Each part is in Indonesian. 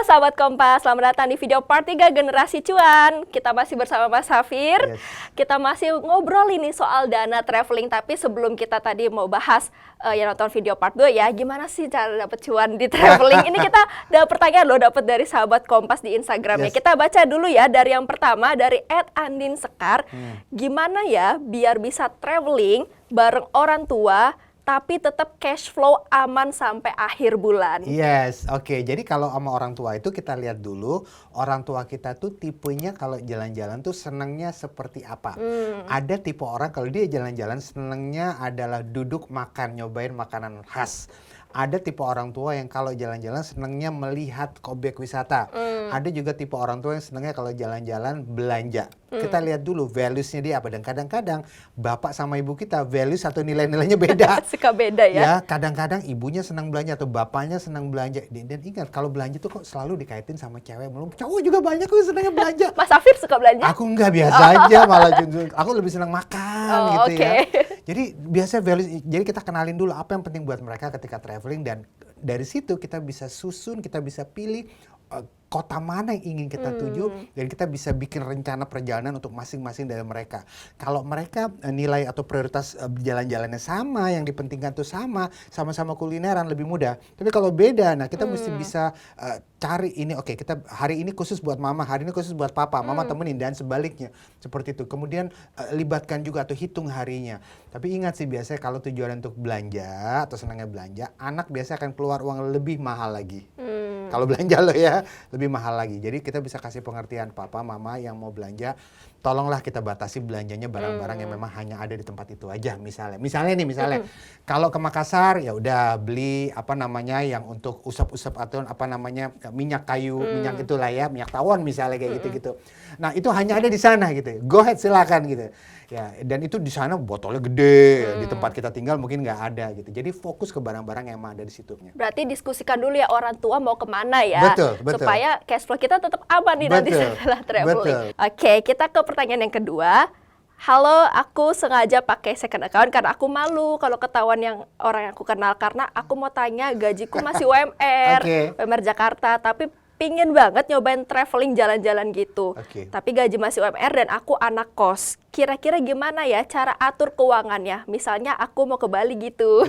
sahabat Kompas, selamat datang di video part 3 Generasi Cuan. Kita masih bersama Mas Hafir. Kita masih ngobrol ini soal dana traveling. Tapi sebelum kita tadi mau bahas yang nonton video part 2 ya, gimana sih cara dapat cuan di traveling? Ini kita dapat pertanyaan loh, dapat dari sahabat Kompas di Instagramnya. Kita baca dulu ya, dari yang pertama dari @andinsekar. Gimana ya biar bisa traveling bareng orang tua tapi tetap cash flow aman sampai akhir bulan? Yes, oke. Jadi kalau sama orang tua itu kita lihat dulu orang tua kita tuh tipenya kalau jalan-jalan tuh senangnya seperti apa. Ada tipe orang kalau dia jalan-jalan senangnya adalah duduk makan, nyobain makanan khas. Ada tipe orang tua yang kalau jalan-jalan senangnya melihat objek wisata. Ada juga tipe orang tua yang senangnya kalau jalan-jalan belanja. Kita lihat dulu values-nya dia apa. Dan kadang-kadang bapak sama ibu kita values atau nilai-nilainya beda. Suka beda ya? Ya, kadang-kadang ibunya senang belanja atau bapaknya senang belanja. Dan ingat kalau belanja tuh kok selalu dikaitin sama cewek melulu. Cowok juga banyak kok senangnya belanja. Mas Hafir suka belanja? Aku enggak, biasa aja malah. Aku lebih senang makan gitu ya. Jadi biasa values. Jadi kita kenalin dulu apa yang penting buat mereka ketika traveling, dan dari situ kita bisa susun, kita bisa pilih kota mana yang ingin kita tuju, dan kita bisa bikin rencana perjalanan untuk masing-masing dari mereka. Kalau mereka nilai atau prioritas jalan-jalannya sama, yang dipentingkan tuh sama-sama kulineran, lebih mudah. Tapi kalau beda, nah kita mesti bisa cari ini, oke, kita hari ini khusus buat mama, hari ini khusus buat papa, mama temenin, dan sebaliknya. Seperti itu. Kemudian libatkan juga atau hitung harinya. Tapi ingat sih, biasanya kalau tujuan untuk belanja atau senangnya belanja, anak biasanya akan keluar uang lebih mahal lagi. Kalau belanja lo ya, lebih mahal lagi. Jadi kita bisa kasih pengertian, papa, mama yang mau belanja, tolonglah kita batasi belanjanya barang-barang yang memang hanya ada di tempat itu aja. Misalnya kalau ke Makassar ya udah beli apa namanya yang untuk usap-usap atau apa namanya minyak kayu, minyak itulah ya, minyak tawon misalnya kayak gitu-gitu. Nah, itu hanya ada di sana gitu. Go ahead, silakan gitu. Ya, dan itu di sana botolnya gede, di tempat kita tinggal mungkin nggak ada gitu. Jadi fokus ke barang-barang yang ada di situ. Berarti diskusikan dulu ya orang tua mau kemana ya, betul. Supaya cash flow kita tetap aman nih nanti setelah traveling. Oke, kita ke pertanyaan yang kedua. Halo, aku sengaja pakai second account karena aku malu kalau ketahuan yang orang yang aku kenal, karena aku mau tanya gajiku masih UMR, UMR Jakarta, tapi pingin banget nyobain traveling jalan-jalan gitu. Tapi gaji masih UMR dan aku anak kos. Kira-kira gimana ya cara atur keuangannya? Misalnya aku mau ke Bali gitu.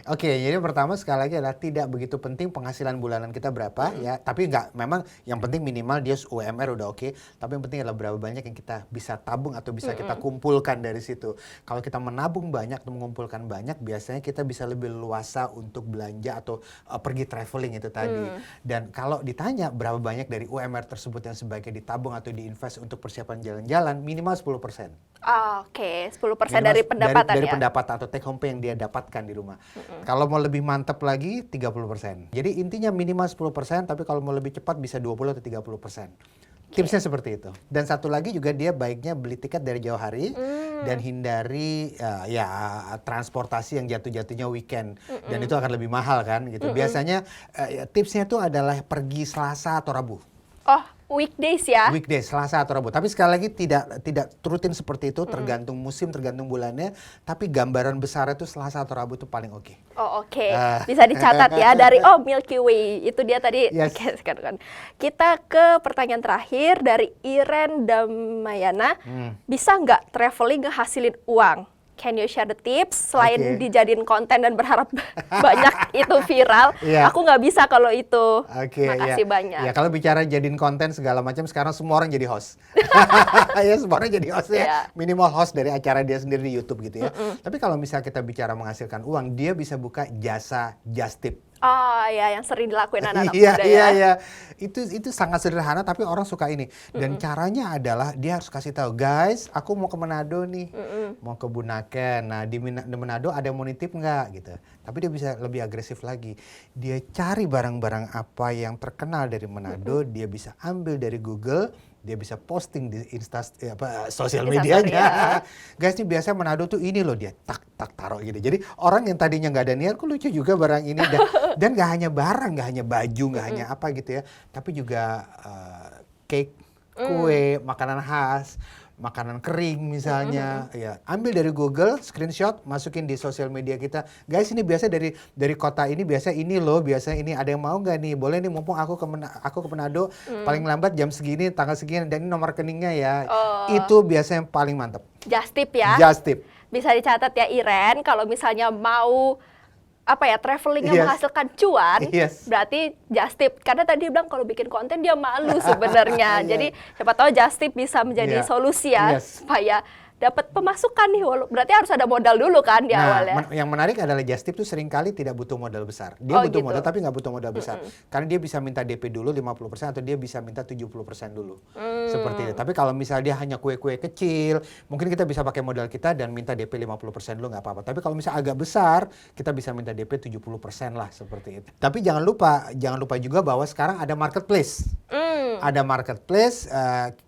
Oke, jadi pertama sekali lagi adalah tidak begitu penting penghasilan bulanan kita berapa ya, tapi nggak, memang yang penting minimal dia UMR udah oke, tapi yang penting adalah berapa banyak yang kita bisa tabung atau bisa kita kumpulkan dari situ. Kalau kita menabung banyak atau mengumpulkan banyak, biasanya kita bisa lebih luasa untuk belanja atau pergi traveling itu tadi. Dan kalau ditanya berapa banyak dari UMR tersebut yang sebaiknya ditabung atau diinvest untuk persiapan jalan-jalan, minimal 10%. Oke, 10% dari pendapatan dari ya? pendapatan atau take home pay yang dia dapatkan di rumah. Kalau mau lebih mantap lagi 30%. Jadi intinya minimal 10%, tapi kalau mau lebih cepat bisa 20 atau 30%. Tipsnya seperti itu. Dan satu lagi juga dia baiknya beli tiket dari jauh hari dan hindari transportasi yang jatuh-jatuhnya weekend. Dan itu akan lebih mahal kan gitu. Biasanya tipsnya itu adalah pergi Selasa atau Rabu. Oh, weekdays ya? Weekdays, Selasa atau Rabu. Tapi sekali lagi tidak rutin seperti itu, tergantung musim, tergantung bulannya. Tapi gambaran besar itu Selasa atau Rabu itu paling oke. Oh, oke. Bisa dicatat ya dari Milky Way. Itu dia tadi. Yes. Kita ke pertanyaan terakhir dari Iren Damayana. Bisa nggak traveling ngehasilin uang? Can you share the tips? Selain dijadiin konten dan berharap banyak itu viral, aku nggak bisa kalau itu. Makasih banyak. Ya, kalau bicara jadiin konten segala macam, sekarang semua orang jadi host. Ya, semua orang jadi host ya. Minimal host dari acara dia sendiri di YouTube gitu ya. Tapi kalau misalnya kita bicara menghasilkan uang, dia bisa buka jasa just tip. Oh ya, yang sering dilakuin anak-anak muda ya. Iya. Itu sangat sederhana tapi orang suka ini. Dan caranya adalah dia harus kasih tahu, guys, aku mau ke Manado nih, mau ke Bunaken. Nah, di Manado ada yang mau nitip nggak gitu. Tapi dia bisa lebih agresif lagi. Dia cari barang-barang apa yang terkenal dari Manado, dia bisa ambil dari Google. Dia bisa posting di sosial medianya. Guys, ini biasa Manado tuh ini loh, dia tak taruh gitu. Jadi orang yang tadinya nggak ada niat, kok lucu juga barang ini. Dan nggak hanya barang, nggak hanya baju, nggak hanya apa gitu ya. Tapi juga cake, kue, makanan khas, makanan kering misalnya, ya ambil dari Google, screenshot, masukin di sosial media kita. Guys, ini biasa dari kota ini, biasa ini loh, biasa ini, ada yang mau nggak nih? Boleh nih, mumpung aku ke Manado, paling lambat jam segini, tanggal segini, dan ini nomor rekeningnya ya. Itu biasanya yang paling mantap. Just tip ya. Just tip. Bisa dicatat ya Iren, kalau misalnya mau traveling yang menghasilkan cuan, berarti just tip. Karena tadi dia bilang kalau bikin konten dia malu sebenarnya. Jadi siapa tahu just tip bisa menjadi solusi ya, supaya dapat pemasukan nih. Berarti harus ada modal dulu kan di awal ya. Yang menarik adalah just tip tuh seringkali tidak butuh modal besar. Dia butuh modal tapi nggak butuh modal besar. Karena dia bisa minta DP dulu 50% atau dia bisa minta 70% dulu. Seperti itu. Tapi kalau misalnya dia hanya kue-kue kecil, mungkin kita bisa pakai modal kita dan minta DP 50% dulu nggak apa-apa. Tapi kalau misalnya agak besar, kita bisa minta DP 70% lah, seperti itu. Tapi jangan lupa juga bahwa sekarang ada marketplace. Ada marketplace,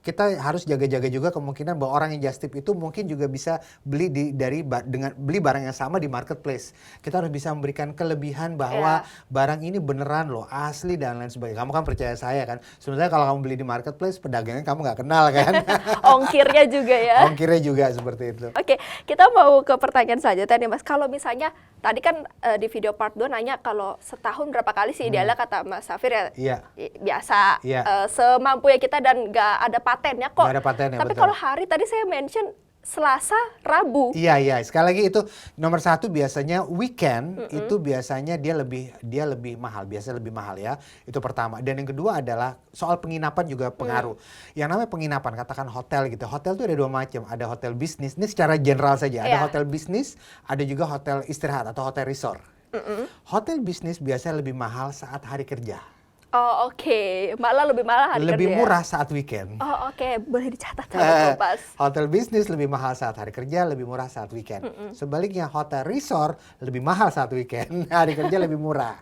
kita harus jaga-jaga juga kemungkinan bahwa orang yang just tip itu mungkin juga bisa beli beli barang yang sama di marketplace. Kita harus bisa memberikan kelebihan bahwa barang ini beneran loh, asli dan lain sebagainya. Kamu kan percaya saya kan. Sebenarnya kalau kamu beli di marketplace, pedagangnya kamu nggak kenal kan. Ongkirnya juga ya. Ongkirnya juga seperti itu. Oke, kita mau ke pertanyaan selanjutnya nih Mas. Kalau misalnya tadi kan di video part 2 nanya kalau setahun berapa kali sih idealnya, kata Mas Safir ya. Biasa. Semampu ya kita dan nggak ada patennya kok. Nggak ada patennya, tapi betul. kalau hari tadi saya mention Selasa, Rabu. Iya. Sekali lagi itu nomor satu biasanya weekend itu biasanya dia lebih mahal, biasanya lebih mahal ya. Itu pertama. Dan yang kedua adalah soal penginapan juga pengaruh. Yang namanya penginapan, katakan hotel gitu. Hotel itu ada dua macam. Ada hotel bisnis. Ini secara general saja. Ada hotel bisnis, ada juga hotel istirahat atau hotel resort. Hotel bisnis biasanya lebih mahal saat hari kerja. Oh oke. Malah lebih mahal hari kerja. Lebih murah saat weekend. Oh oke. Boleh dicatat. Hotel bisnis lebih mahal saat hari kerja, lebih murah saat weekend. Sebaliknya hotel resort lebih mahal saat weekend, hari kerja lebih murah.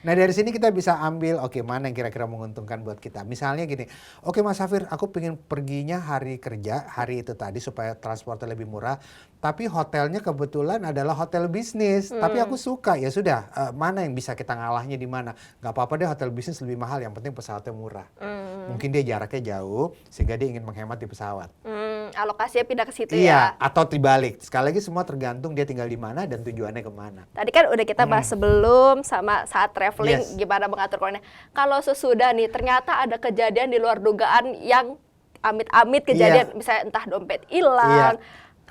Nah dari sini kita bisa ambil, mana yang kira-kira menguntungkan buat kita. Misalnya gini, Mas Safir, aku pengen perginya hari kerja, hari itu tadi supaya transportnya lebih murah. Tapi hotelnya kebetulan adalah hotel bisnis. Tapi aku suka, ya sudah, mana yang bisa kita ngalahnya di mana? Gak apa-apa deh, hotel bisnis lebih mahal, yang penting pesawatnya murah. Mungkin dia jaraknya jauh, sehingga dia ingin menghemat di pesawat. Alokasinya pindah ke situ ya. Atau dibalik. Sekali lagi semua tergantung dia tinggal di mana dan tujuannya kemana. Tadi kan udah kita bahas sebelum sama saat traveling gimana mengatur keuangannya. Kalau sesudah nih ternyata ada kejadian di luar dugaan yang amit-amit kejadian, misalnya entah dompet hilang,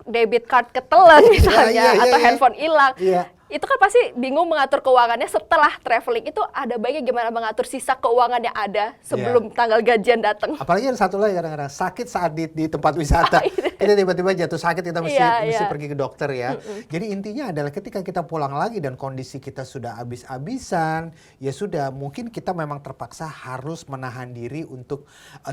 debit card ketelan misalnya, atau handphone hilang. Itu kan pasti bingung mengatur keuangannya setelah traveling. Itu ada baiknya gimana mengatur sisa keuangan yang ada sebelum tanggal gajian datang. Apalagi ada satu lagi kadang-kadang sakit saat di tempat wisata. Kita tiba-tiba jatuh sakit, kita mesti pergi ke dokter ya. Jadi intinya adalah ketika kita pulang lagi dan kondisi kita sudah habis-habisan, ya sudah, mungkin kita memang terpaksa harus menahan diri untuk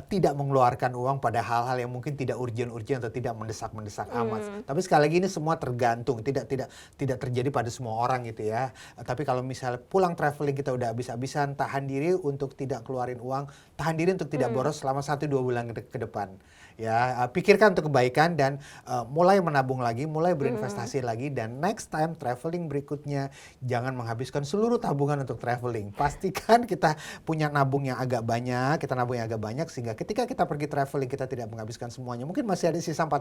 tidak mengeluarkan uang pada hal-hal yang mungkin tidak urgent-urgent atau tidak mendesak-mendesak amat. Tapi sekali lagi ini semua tergantung, tidak terjadi pada semua orang gitu ya. Tapi kalau misalnya pulang traveling kita udah habis-habisan, tahan diri untuk tidak keluarin uang, tahan diri untuk tidak boros selama 1-2 bulan ke depan. Ya, pikirkan untuk kebaikan dan mulai menabung lagi, mulai berinvestasi lagi, dan next time traveling berikutnya jangan menghabiskan seluruh tabungan untuk traveling. Pastikan kita punya nabung yang agak banyak, sehingga ketika kita pergi traveling kita tidak menghabiskan semuanya. Mungkin masih ada sisa 40%.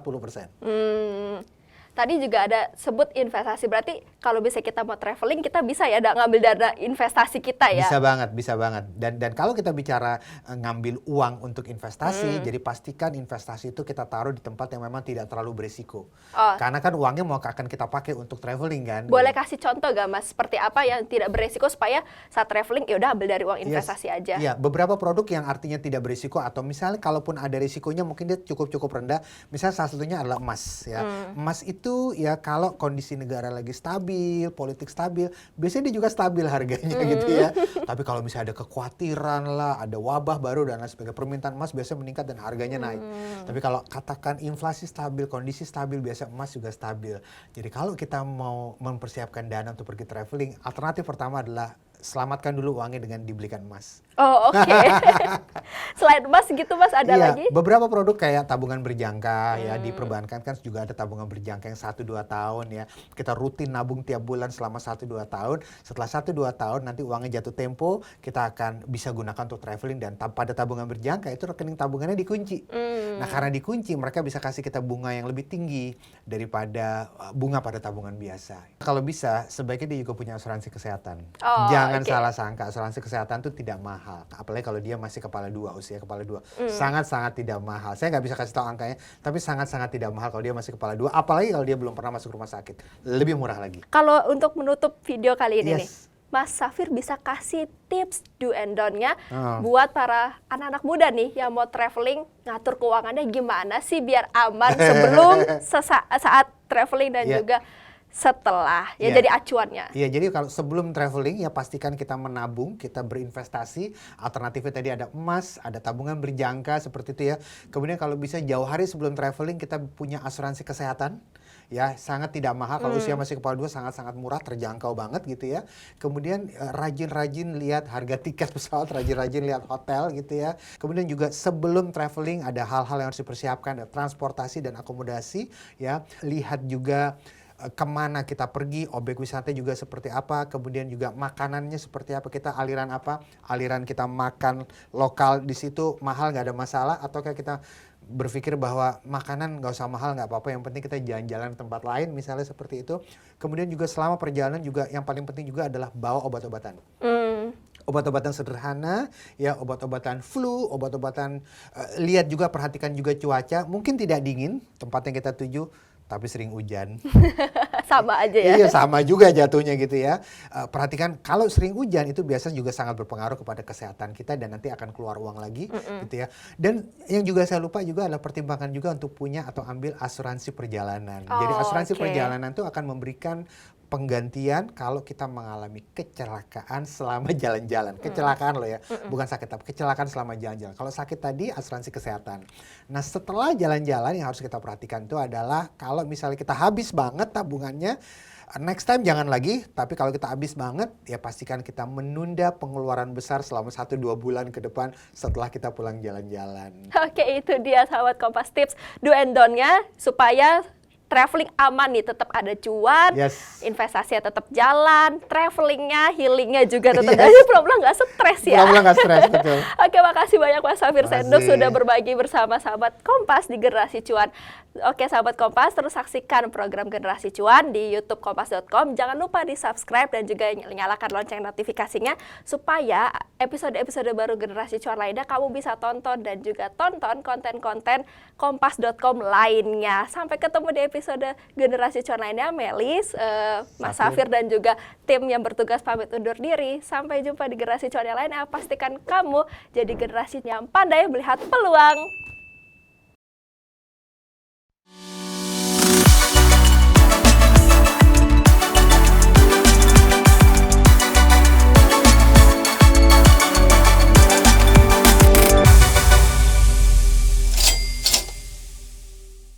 Tadi juga ada sebut investasi, berarti kalau bisa kita mau traveling kita bisa ya ngambil dana investasi kita ya? Bisa banget. Dan kalau kita bicara ngambil uang untuk investasi, jadi pastikan investasi itu kita taruh di tempat yang memang tidak terlalu berisiko. Karena kan uangnya akan kita pakai untuk traveling kan. Boleh kasih contoh gak Mas, seperti apa yang tidak berisiko supaya saat traveling ya udah ambil dari uang investasi aja? Iya, beberapa produk yang artinya tidak berisiko, atau misalnya kalaupun ada risikonya mungkin dia cukup rendah. Misalnya salah satunya adalah emas ya. Emas itu ya kalau kondisi negara lagi stabil, politik stabil, biasanya dia juga stabil harganya gitu ya. Tapi kalau misalnya ada kekhawatiran lah, ada wabah baru dan lain sebagainya, permintaan emas biasanya meningkat dan harganya naik. Tapi kalau katakan inflasi stabil, kondisi stabil, biasa emas juga stabil. Jadi kalau kita mau mempersiapkan dana untuk pergi traveling, alternatif pertama adalah selamatkan dulu uangnya dengan dibelikan emas. Oh, oke. Selain emas gitu Mas, ada lagi? Beberapa produk kayak tabungan berjangka ya, di perbankan kan juga ada tabungan berjangka yang 1-2 tahun ya. Kita rutin nabung tiap bulan selama 1-2 tahun. Setelah 1-2 tahun nanti uangnya jatuh tempo, kita akan bisa gunakan untuk traveling, dan pada tabungan berjangka itu rekening tabungannya dikunci. Nah, karena dikunci mereka bisa kasih kita bunga yang lebih tinggi daripada bunga pada tabungan biasa. Kalau bisa sebaiknya dia juga punya asuransi kesehatan. Jangan salah sangka, asuransi kesehatan itu tidak mahal. Apalagi kalau dia masih kepala 2, usia kepala 2. Sangat-sangat tidak mahal. Saya nggak bisa kasih tahu angkanya, tapi sangat-sangat tidak mahal kalau dia masih kepala 2. Apalagi kalau dia belum pernah masuk rumah sakit. Lebih murah lagi. Kalau untuk menutup video kali ini nih, Mas Safir bisa kasih tips do and don't-nya buat para anak-anak muda nih yang mau traveling, ngatur keuangannya gimana sih biar aman sebelum saat traveling dan juga setelah, ya jadi acuannya. Iya, jadi kalau sebelum traveling ya pastikan kita menabung, kita berinvestasi. Alternatifnya tadi ada emas, ada tabungan berjangka seperti itu ya. Kemudian kalau bisa jauh hari sebelum traveling kita punya asuransi kesehatan. Ya, sangat tidak mahal. Kalau usia masih kepala 2 sangat-sangat murah, terjangkau banget gitu ya. Kemudian rajin-rajin lihat harga tiket pesawat, rajin-rajin lihat hotel gitu ya. Kemudian juga sebelum traveling ada hal-hal yang harus dipersiapkan, ada transportasi dan akomodasi ya. Lihat juga kemana kita pergi, objek wisata juga seperti apa, kemudian juga makanannya seperti apa, kita aliran apa, aliran kita makan lokal di situ mahal nggak ada masalah, ataukah kita berpikir bahwa makanan nggak usah mahal, nggak apa-apa, yang penting kita jalan-jalan ke tempat lain misalnya seperti itu. Kemudian juga selama perjalanan juga yang paling penting juga adalah bawa obat-obatan. Obat-obatan sederhana, ya obat-obatan flu, obat-obatan, lihat juga, perhatikan juga cuaca, mungkin tidak dingin tempat yang kita tuju, tapi sering hujan. Sama aja ya? Iya, sama juga jatuhnya gitu ya. Perhatikan kalau sering hujan itu biasanya juga sangat berpengaruh kepada kesehatan kita dan nanti akan keluar uang lagi gitu ya. Dan yang juga saya lupa juga adalah pertimbangan juga untuk punya atau ambil asuransi perjalanan. Jadi asuransi perjalanan itu akan memberikan penggantian kalau kita mengalami kecelakaan selama jalan-jalan. Kecelakaan loh ya, bukan sakit, tapi kecelakaan selama jalan-jalan. Kalau sakit tadi asuransi kesehatan. Nah, setelah jalan-jalan yang harus kita perhatikan itu adalah kalau misalnya kita habis banget tabungannya, next time jangan lagi, tapi kalau kita habis banget ya pastikan kita menunda pengeluaran besar selama 1-2 bulan ke depan setelah kita pulang jalan-jalan. Oke, itu dia sahabat Kompas tips do and don't-nya supaya traveling aman nih, tetap ada cuan, investasinya tetap jalan, travelingnya, healingnya juga tetap jadi pulang-pulang nggak stres ya. Pulang-pulang nggak stres, betul. Oke, makasih banyak Mas Safir Senduk sudah berbagi bersama sahabat Kompas di Generasi Cuan. Oke, sahabat Kompas, terus saksikan program Generasi Cuan di YouTube kompas.com. Jangan lupa di-subscribe dan juga nyalakan lonceng notifikasinya supaya episode-episode baru Generasi Cuan lainnya kamu bisa tonton dan juga tonton konten-konten kompas.com lainnya. Sampai ketemu di episode Generasi Cuan lainnya. Melis, Mas Safir dan juga tim yang bertugas pamit undur diri. Sampai jumpa di Generasi Cuan yang lainnya. Pastikan kamu jadi generasi yang pandai melihat peluang.